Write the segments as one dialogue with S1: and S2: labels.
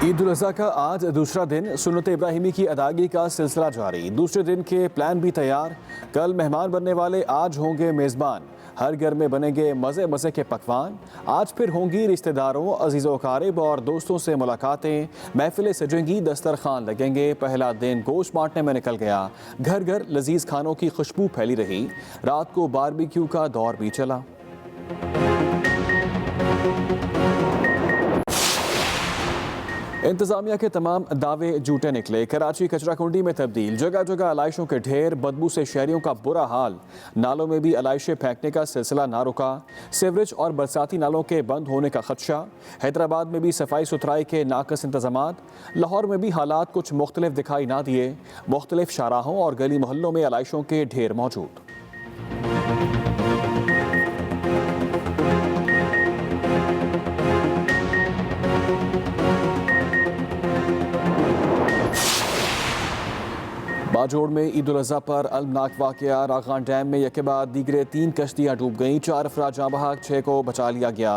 S1: ईद उल अज़हा का आज दूसरा दिन सुन्नत इब्राहिमी की अदायगी का सिलसिला जारी। दूसरे दिन के प्लान भी तैयार। कल मेहमान बनने वाले, आज होंगे मेज़बान। हर घर में बनेंगे मज़े मज़े के पकवान। आज फिर होंगी रिश्तेदारों, अजीज़ व अकारिब और दोस्तों से मुलाकातें। महफिलें सजेंगी, दस्तरखान लगेंगे। पहला दिन गोश्त बांटने में निकल गया। घर घर लजीज खानों की खुशबू फैली रही। रात को बारबेक्यू का दौर भी चला। इंतजामिया के तमाम दावे झूठे निकले। कराची कचरा कुंडी में तब्दील। जगह जगह आलाइशों के ढेर, बदबू से शहरियों का बुरा हाल। नालों में भी आलाइशें फेंकने का सिलसिला ना रुका। सीवरेज और बरसाती नालों के बंद होने का खदशा। हैदराबाद में भी सफाई सुथराई के नाकस इंतजामात। लाहौर में भी हालात कुछ मुख्तलिफ दिखाई ना दिए। मुख्तलिफ शाहराहों और गली मोहल्लों में आलाइशों के ढेर मौजूद। बाजोड़ में ईद उल अज़हा पर अलमनाक वाक़या। रागान डैम में यके बाद दीगरे 3 कश्तियाँ डूब गईं। 4 अफराद जाँ बहक, 6 को बचा लिया गया।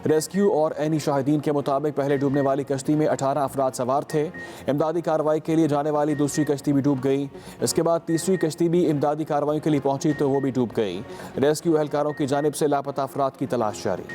S1: रेस्क्यू और एनी शाहिदीन के मुताबिक पहले डूबने वाली कश्ती में 18 अफराद सवार थे। इमदादी कार्रवाई के लिए जाने वाली दूसरी कश्ती भी डूब गई। इसके बाद तीसरी कश्ती भी इमदादी कार्रवाई के लिए पहुंची तो वो भी डूब गई। रेस्क्यू एहलकारों की जानिब से लापता अफराद की तलाश जारी।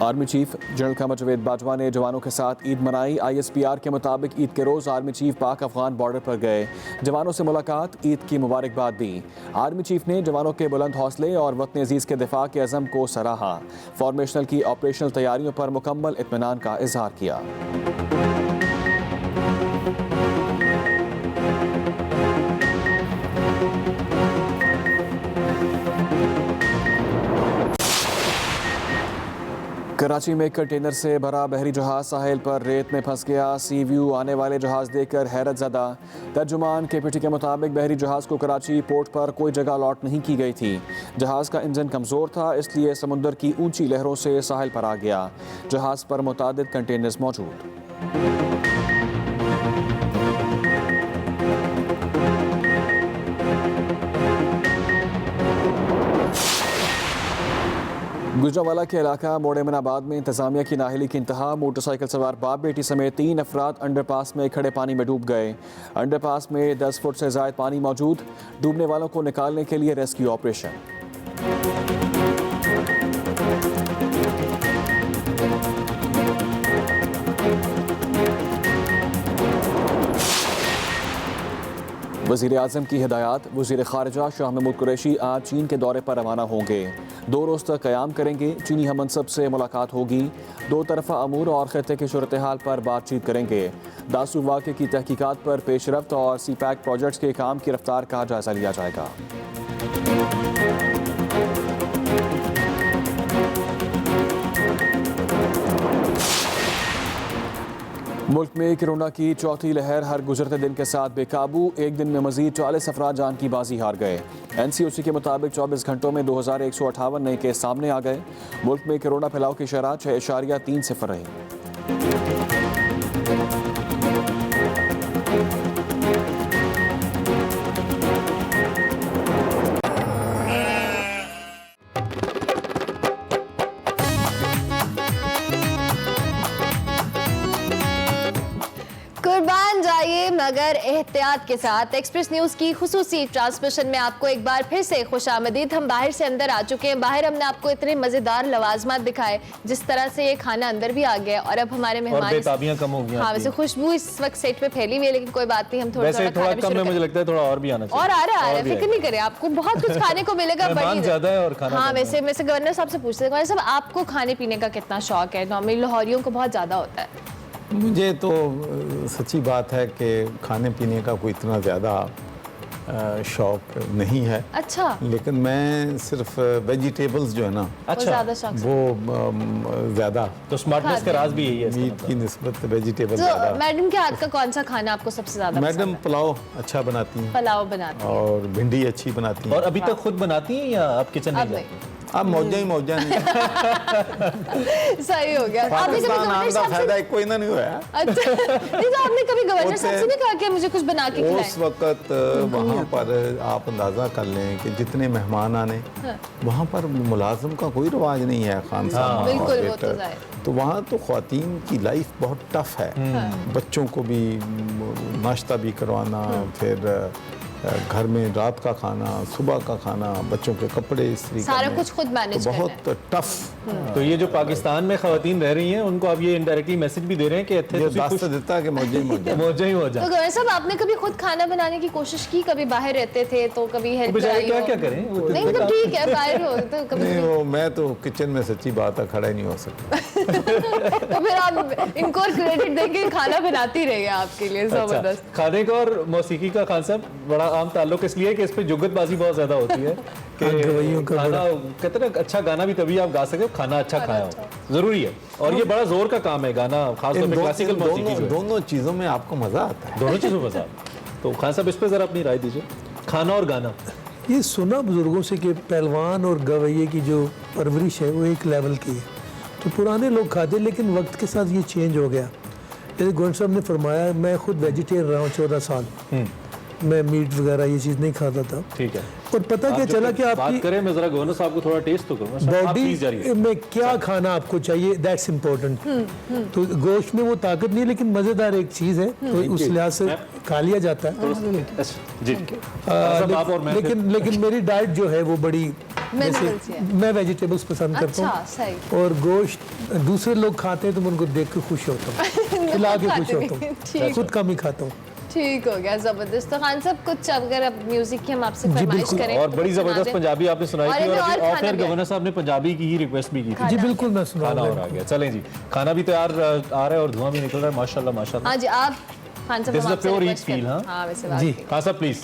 S1: Army chief general Qamar Javed Bajwa ने जवानों के साथ ईद मनाई। ISPR के मुताबिक ईद के रोज़ आर्मी चीफ पाक अफगान बॉर्डर पर गए। जवानों से मुलाकात, ईद की मुबारकबाद दी। आर्मी चीफ ने जवानों के बुलंद हौसले और वतन अजीज़ के दिफा के अज़म को सराहा। फॉर्मेशनल की ऑपरेशनल तैयारियों पर मुकम्मल इत्मीनान का इजहार किया। कराची में कंटेनर से भरा बहरी जहाज साहिल पर रेत में फंस गया। सी व्यू आने वाले जहाज देखकर हैरत ज़दा। तर्जुमान KPT के मुताबिक बहरी जहाज को कराची पोर्ट पर कोई जगह अलॉट नहीं की गई थी। जहाज का इंजन कमज़ोर था, इसलिए समुंदर की ऊंची लहरों से साहिल पर आ गया। जहाज पर मुतादिद कंटेनर्स मौजूद। गुजरांवाला के इलाका मोड़ेमनाबाद में इंतजामिया की नाहली की इंतहा। मोटरसाइकिल सवार बाप बेटी समेत 3 अफराद अंडरपास में खड़े पानी में डूब गए। अंडरपास में 10 फुट से ज़ायद पानी मौजूद। डूबने वालों को निकालने के लिए रेस्क्यू ऑपरेशन। वज़ीर आज़म की हिदायत। वज़ीर ख़ारिजा शाह महमूद कुरैशी आज चीन के दौरे पर रवाना होंगे। 2 रोज़ तक क़याम करेंगे। चीनी हममनसब से मुलाकात होगी। 2 तरफ़ा अमूर और ख़त्ते की सूरत हाल पर बातचीत करेंगे। दासू वाक़े की तहकीकात पर पेशरफ्त और CPAC प्रोजेक्ट्स के काम की रफ्तार का जायज़ा लिया जाएगा। मुल्क में कोरोना की चौथी लहर हर गुजरते दिन के साथ बेकाबू। एक दिन में मजीद 40 अफराद जान की बाजी हार गए। NCOC के मुताबिक 24 घंटों में 2158 नए केस सामने आ गए। मुल्क में कोरोना फैलाव की शरह 6.30 रही।
S2: कुर्बान जाइए मगर एहतियात के साथ। एक्सप्रेस न्यूज की खुसूसी ट्रांसमिशन में आपको एक बार फिर से खुशामदीद। हम बाहर से अंदर आ चुके हैं। बाहर हमने आपको इतने मजेदार लवाजमात दिखाए, जिस तरह से ये खाना अंदर भी आ गया और अब हमारे मेहमान
S3: कम हो गई।
S2: हाँ, वैसे खुशबू इस वक्त सेट पे फैली हुई है, लेकिन कोई बात नहीं, हम थोड़ा
S3: कम है। मुझे लगता है थोड़ा और भी आना चाहिए।
S2: और आ रहा है, फिक्र नहीं करें, आपको बहुत कुछ खाने को मिलेगा।
S3: ज्यादा है और खाना।
S2: हाँ, वैसे गवर्नर साहब से पूछते हैं, गवर्नर साहब आपको खाने पीने का कितना शौक है? नॉर्मली लाहौरियों को बहुत ज्यादा होता है।
S4: मुझे तो सच्ची बात है कि खाने पीने का कोई इतना ज़्यादा शौक नहीं है।
S2: अच्छा।
S4: लेकिन मैं सिर्फ वेजिटेबल्स जो है ना,
S2: अच्छा,
S4: वो ज़्यादा।
S3: तो स्मार्टनेस का राज भी यही है
S4: मीट की निस्बत वेजिटेबल
S2: तो
S4: ज़्यादा।
S2: मैडम के हाथ का कौन सा खाना आपको सबसे ज़्यादा?
S4: मैडम पुलाव अच्छा बनाती हैं।
S2: पुलाव बनाती हैं
S4: और भिंडी अच्छी बनाती हैं।
S3: और अभी तक खुद बनाती हैं या आप किचन में?
S4: अब मौजा ही मौजा नहीं
S2: सही हो गया। आपने कभी
S4: पाकिस्तान
S2: गवर्नर
S4: आने का
S2: साहब से
S4: फायदा कोई ना नहीं होया।
S2: अच्छा, नहीं तो आपने कभी गवर्नर साहब से नहीं कहा कि मुझे कुछ बना के
S4: उस
S2: खिलाएं?
S4: वक्त वहाँ पर आप अंदाज़ा कर लें कि जितने मेहमान आने वहाँ पर मुलाजिम का कोई रिवाज नहीं है, खान साहब
S2: बिल्कुल,
S4: और
S2: वो तो
S4: वेटर।
S2: जाहिर।
S4: तो वहाँ तो ख्वातीन की लाइफ बहुत टफ है। बच्चों को भी नाश्ता भी करवाना, फिर घर में रात का खाना, सुबह का खाना, बच्चों के कपड़े इस्त्री
S2: सारा
S4: करने,
S2: कुछ खुद मैनेज
S4: तो
S2: करना
S4: बहुत टफ।
S3: तो ये जो पाकिस्तान में खवातीन रह रही हैं उनको आप ये इनडायरेक्टली मैसेज भी दे रहे हैं कि इत्थे
S4: ये
S3: तुसी
S4: दास्ता
S3: खुश
S4: देता है कि मौजे ही मौजा।
S3: मौजा ही
S2: तो
S3: मौजा।
S2: गवर्नर साहब, आपने कभी खुद खाना बनाने की कोशिश की? कभी बाहर रहते थे तो कभी हेल्प
S3: बेचारे
S2: कराई
S3: क्या
S2: हो?
S3: क्या करें, वो तो
S2: नहीं मतलब ठीक है, बाहर हो तो कभी
S4: नहीं, वो मैं तो किचन में सच्ची बात है खड़ा ही नहीं हो सकता।
S2: तो फिर आप इनको क्रेडिट देके खाना बनाती रही है आपके लिए।
S3: अच्छा,
S2: जबरदस्त।
S3: खाने का और मौसीकी का खान साहब बड़ा आम ताल्लुक इसलिए है कि इस पे जुगतबाजी बहुत ज्यादा होती है कि खाना कहते हैं ना, अच्छा गाना भी तभी आप गा सकते हो खाना अच्छा खाया हो, जरूरी है। और ये बड़ा जोर का काम है गाना, खासतौर पे क्लासिकल मौसीकी जो है।
S4: दोनों चीज़ों में आपको मज़ा आता है।
S3: दोनों चीजों में मजा आता है। तो खान साहब इस पे जरा अपनी राय दीजिए, खाना और गाना।
S5: ये सुना बुजुर्गों से कि पहलवान और गवैये की जो परवरिश है वो एक लेवल की है। तो पुराने लोग खाते, लेकिन वक्त के साथ ये चेंज हो गया। जैसे गवर्नर साहब ने फरमाया, मैं खुद वेजिटेरियन रहा हूँ 14 साल, मैं मीट वगैरह ये चीज़ नहीं खाता था।
S3: ठीक है,
S5: और पता क्या
S3: आप
S5: चला
S3: जब
S5: कि
S3: बात
S5: आपकी
S3: करें, मैं जरा गवर्नर साहब को थोड़ा टेस्ट तो करूंगा। सर, आप प्लीज
S5: बॉडी
S3: जाइए।
S5: में क्या खाना आपको चाहिए, दैट्स इम्पोर्टेंट। तो गोश्त में वो ताकत नहीं है, लेकिन मज़ेदार एक चीज़ है, तो उस लिहाज से खा लिया जाता है।
S3: अच्छा, जी साहब, आप और मैं
S5: लेकिन मेरी डाइट जो है वो बड़ी,
S2: Minimal सी है।
S5: मैं वेजिटेबल्स पसंद करता
S2: अच्छा,
S5: हूँ,
S2: सही।
S5: और गोश्त दूसरे लोग खाते हैं तो मैं उनको देख के खुश होता हूँ, खिला के खुश होता हूँ,
S2: ठीक।
S5: खुद कम ही खाता हूँ।
S2: ठीक हो गया, जबरदस्त। तो खान साहब, कुछ अगर अब म्यूजिक की हम आपसे फरमाइश
S5: बिल्कुल।
S2: करें
S3: और
S2: तो
S3: बड़ी
S2: कुछ सुना
S3: जबरदस्त
S2: दें।
S3: पंजाबी आपने सुनाई
S2: और
S3: थी,
S2: इन्हें
S3: और
S2: और खाना
S3: फिर
S2: भी है।
S3: गवर्नर साहब ने पंजाबी की ही रिक्वेस्ट भी की थी।
S5: जी बिल्कुल, मैं
S3: खाना और
S5: सुना
S3: आ गया। चलें जी, खाना भी तैयार आ रहा है और धुआं भी निकल रहा है, माशाल्लाह माशाल्लाह।
S2: हाँ जी, आप खान साहब
S3: This is
S2: हम
S3: the
S2: आपसे
S3: pure
S2: request
S3: eat feel,
S2: करें।
S3: हाँ?
S2: हाँ, वैसे बात
S5: जी।
S2: ठीक।
S3: खान साहब प्लीज।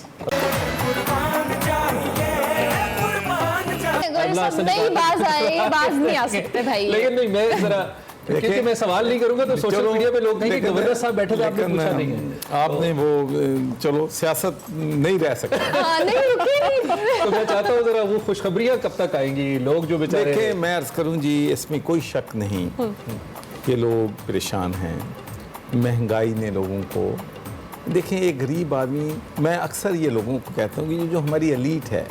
S2: गवर्नर साहब, नई बाज आए, ये बाज नहीं आ सकते भाई।
S3: लेकिन नहीं, मैं जरा क्योंकि मैं सवाल नहीं करूंगा तो सोशल मीडिया पे लोग कहेंगे गवर्नर साहब बैठे थे, आपने पूछा नहीं है।
S4: आपने वो चलो सियासत नहीं रह सकता।
S2: हाँ, नहीं रुके नहीं।
S3: तो मैं चाहता हूँ जरा वो खुशखबरियाँ कब तक आएंगी, लोग जो बेचारे
S4: देखिए, मैं अर्ज करूं जी, इसमें कोई शक नहीं कि लोग परेशान हैं, महंगाई ने लोगों को, देखें एक गरीब आदमी, मैं अक्सर ये लोगों को कहता हूँ कि जो हमारी एलीट है,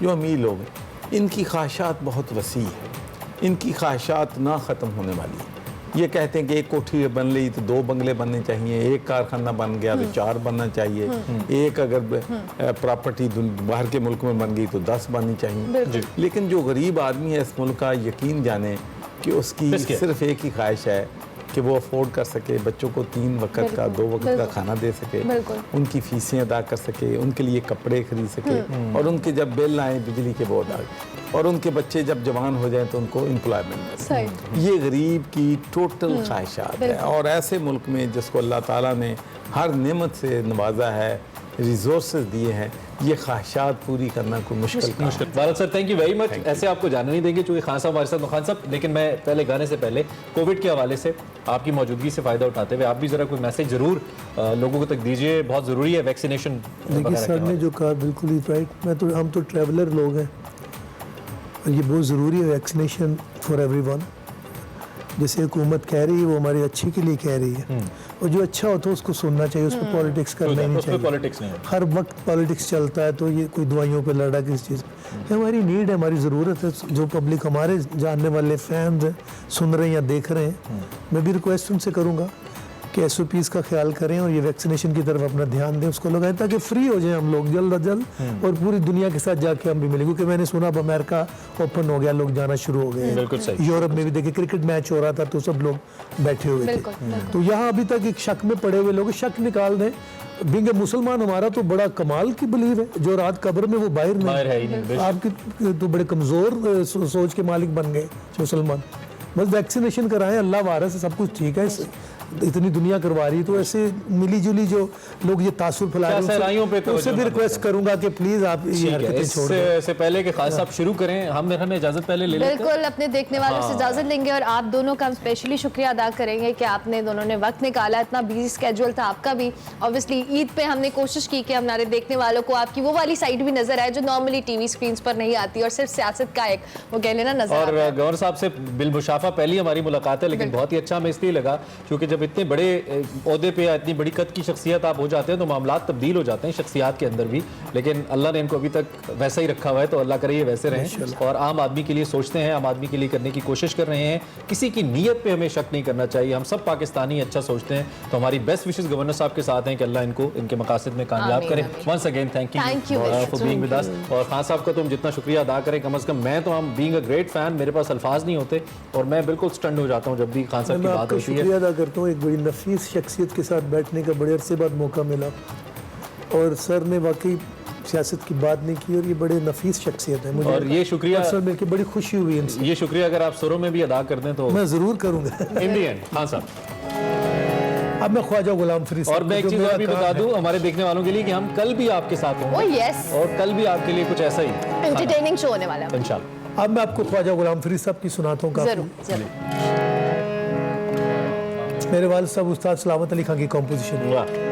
S4: जो अमीर लोग हैं, इनकी ख्वाहिशात बहुत वसी है, इनकी ख्वाहिशात ना ख़त्म होने वाली है। ये कहते हैं कि एक कोठी बन ली तो 2 बंगले बनने चाहिए, एक कारखाना बन गया तो 4 बनना चाहिए, एक अगर प्रॉपर्टी बाहर के मुल्क में बन गई तो 10 बननी चाहिए। लेकिन जो गरीब आदमी है इस मुल्क का, यकीन जाने कि उसकी सिर्फ एक ही ख्वाहिश है कि वो अफोर्ड कर सके, बच्चों को 3 वक्त का 2 वक्त का खाना दे सके, उनकी फीसें अदा कर सके, उनके लिए कपड़े खरीद सके, और उनके जब बिल आए बिजली के बोर्ड आए, और उनके बच्चे जब जवान हो जाएं तो उनको एम्प्लॉयमेंट मिले। ये गरीब की टोटल ख्वाहिशात है। और ऐसे मुल्क में जिसको अल्लाह ताला ने हर नेमत से नवाजा है, रिसोर्सेज दिए हैं, ये ख्वाहिशात पूरी करना कोई मुश्किल काम है।
S3: Bharat sir, thank you very much. ऐसे आपको जाने नहीं देंगे क्योंकि खान साहब हमारे साथ। खान साहब, लेकिन मैं पहले गाने से पहले कोविड के हवाले से आपकी मौजूदगी से फ़ायदा उठाते हुए आप भी ज़रा कोई मैसेज ज़रूर लोगों तक दीजिए, बहुत ज़रूरी है वैक्सीनेशन।
S5: देखिए, सर ने जो कहा बिल्कुल ही राइट। हम तो ट्रैवलर लोग हैं, और ये बहुत ज़रूरी है वैक्सीनेशन फॉर एवरीवन। जैसे हुकूमत कह रही है वो हमारी अच्छी के लिए कह रही है, और जो अच्छा होता है उसको सुनना चाहिए, उस पर पॉलिटिक्स करना ही नहीं चाहिए।
S3: पॉलिटिक्स नहीं है।
S5: हर वक्त पॉलिटिक्स चलता है, तो ये कोई दवाइयों पे लड़ा किस चीज़, ये हमारी नीड है, हमारी ज़रूरत है। जो पब्लिक हमारे जानने वाले फैंस हैं, सुन रहे हैं या देख रहे हैं, मैं भी रिक्वेस्ट उनसे करूँगा कि SOPs का ख्याल करें और ये वैक्सीनेशन की तरफ अपना ध्यान दें, उसको लगाएं, ताकि फ्री हो जाए हम लोग जल्द अज जल्द, और पूरी दुनिया के साथ जाके हम भी मिलें। क्योंकि मैंने सुना अब अमेरिका ओपन हो गया, लोग जाना शुरू हो गए।
S3: बिल्कुल सही।
S5: यूरोप में भी देखिए क्रिकेट मैच हो रहा था तो सब लोग बैठे हुए थे। तो यहाँ अभी तक एक शक में पड़े हुए लोग शक निकाल दें। बिंग मुसलमान हमारा तो बड़ा कमाल की बिलीव है, जो रात कब्र में वो बाहर
S3: है ही नहीं,
S5: नहीं। आपकी तो बड़े कमज़ोर सोच के मालिक बन गए मुसलमान। बस वैक्सीनेशन कराएं, अल्लाह वारस है, सब कुछ ठीक है। इतनी दुनिया करवा रही है, तो ऐसे मिली जुली जो लोग ये तासुर फैला रहे
S3: सहराइयों पे
S5: हैं उससे भी रिक्वेस्ट करूंगा कि प्लीज आप ये हरकतें छोड़ दें।
S3: इससे पहले कि खान साहब शुरू करें, हम मेरे ख्याल में इजाजत पहले ले लेते हैं।
S2: बिल्कुल, अपने देखने वालों से इजाजत लेंगे और आप दोनों का हम स्पेशली शुक्रिया अदा करेंगे कि आपने दोनों ने वक्त निकाला। इतना बिजी स्केड्यूल था आपका भी। ऑब्वियसली ईद पे हमने कोशिश की कि हमारे देखने वालों को आपकी वो वाली साइड भी नजर आए जो नॉर्मली टीवी स्क्रीन पर नहीं आती और सिर्फ सियासत का एक वो कह लेना नजर
S3: और
S2: आता है।
S3: गवर्नर साहब से बिलमुशाफा पहली हमारी मुलाकात है, लेकिन बहुत ही अच्छा हमें इसलिए लगा क्योंकि जब इतने बड़े ओहदे पे या इतनी बड़ी कद की शख्सियत आप हो जाते हैं तो मामलात तब्दील हो जाते हैं शख्सियात के अंदर भी, लेकिन अल्लाह ने इनको अभी तक वैसा ही रखा हुआ है, तो अल्लाह करे ये वैसे रहें और आम आदमी के लिए सोचते हैं, आम आदमी के लिए करने की कोशिश कर रहे हैं। किसी की नीयत पे हमें शक नहीं करना चाहिए, हम सब पाकिस्तानी अच्छा सोचते हैं, तो हमारी बेस्ट विशेस गवर्नर साहब के साथ हैं कि अल्लाह इनको इनके मकासद में कामयाब
S2: आमीन,
S3: करे।
S2: आमीन।
S3: Once again thank you for being with us. और खान साहब का तुम जितना शुक्रिया अदा करें कम से कम, मैं तो हम बीइंग अ ग्रेट फैन, मेरे पास अल्फाज नहीं होते और मैं बिल्कुल स्टंड हो जाता हूँ जब भी खान साहब की
S5: मैं
S3: बात
S5: आपका
S3: होती है।
S5: शुक्रिया अदा करता हूँ, एक बड़ी नफीस शख्सियत के साथ बैठने का बड़े अरसे बाद मौका मिला और सर ने वाकई सियासत की बात नहीं की और ये बड़े नफीस शख्सियत है। मुझे
S3: और ये शुक्रिया,
S5: सर मिलकर बड़ी खुशी हुई इनसे।
S3: ये शुक्रिया अगर आप सुरों में भी अदा कर दें तो
S5: मैं जरूर करूंगा।
S3: इन दी एंड खान साहब।
S5: अब मैं ख्वाजा गुलाम फरीद
S3: और
S5: साहब
S3: मैं एक
S5: को,
S3: चीज
S5: जो
S3: और
S5: मेरा
S3: भी
S5: काम
S3: बता
S5: है,
S3: दूं हमारे देखने वालों के लिए कि हम कल भी आपके साथ
S2: ओह
S3: होंगे
S2: यस,
S3: और कल भी आपके लिए कुछ ऐसा ही
S2: एंटरटेनिंग शो होने वाला है।
S3: इंशाल्लाह।
S5: अब मैं आपको ख्वाजा गुलाम फरीद साहब की सुनाता हूँ। काफी
S2: जरूर जरूर।
S5: मेरे वालिद साहब उस्ताद सलामत अली खान की कॉम्पोजिशन है।
S3: वाह।